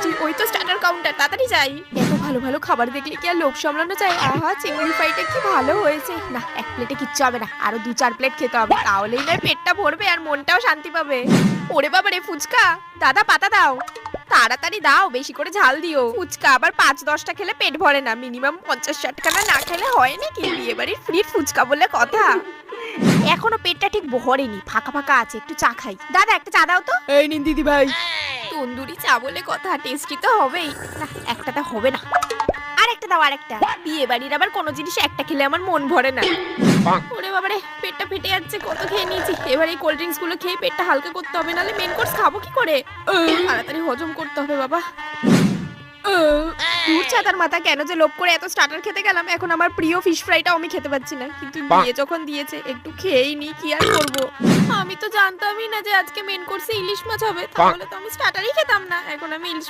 Tasty. ওই তো starter counter, তাড়াতাড়ি যাই। এত ভালো ভালো খাবার দেখলে কি আর লোভ সামলানো যায়? আহা, চিংড়ি ফ্রাইটা কি ভালো হয়েছে। না, এক প্লেটে কিচ্ছু হবে না, আরো 2-4 প্লেট খেতে হবে, তাহলেই না পেটটা ভরবে আর মনটাও শান্তি পাবে। ওরে বাবা রে, ফুচকা! দাদা পাতা দাও, তাড়াতাড়ি দাও, বেশি করে ঝাল দিও। ফুচকা আবার 5-10টা খেলে পেট ভরে না, মিনিমাম 50-60 খানা না খেলে হয় নাকি? বিয়ে বাড়ির ফ্রি ফুচকা বলে কথা। এখনো পেটটা ঠিক ভরেনি, ফাঁকা ফাঁকা আছে, একটু চা খাই। দাদা একটা চা দাও তো। এই নিন দিদি ভাই। তন্দুরি চা বলে কথা, টেস্টি তো হবেই। না, একটাতে হবে না, আর একটা দাও, আর একটা। বিয়ে বাড়ির আবার কোনো জিনিস একটা খেলে আমার মন ভরে না। ওরে বাবারে, পেটটা ফেটে যাচ্ছে, কত খেয়ে নিয়েছি। এবার এই কোল্ড ড্রিঙ্কস গুলো খেয়ে পেটটা হালকা করতে হবে, নাহলে মেন কোর্স খাবো কি করে? তাড়াতাড়ি হজম করতে হবে বাবা। দূর ছাতার মাথা, কেন যে লোভ করে এত স্টার্টার খেতে গেলাম। এখন আমার প্রিয় ফিশ ফ্রাইটাও আমি খেতে পাচ্ছি না, কিন্তু বিয়ে যখন দিয়েছে একটু খেয়েই নি, কি আর করবো। আমি তো জানতামই না যে আজকে মেন কোর্সে ইলিশ মাছ হবে, তাহলে তো আমি স্টার্টারই খেতাম না। এখন আমি ইলিশ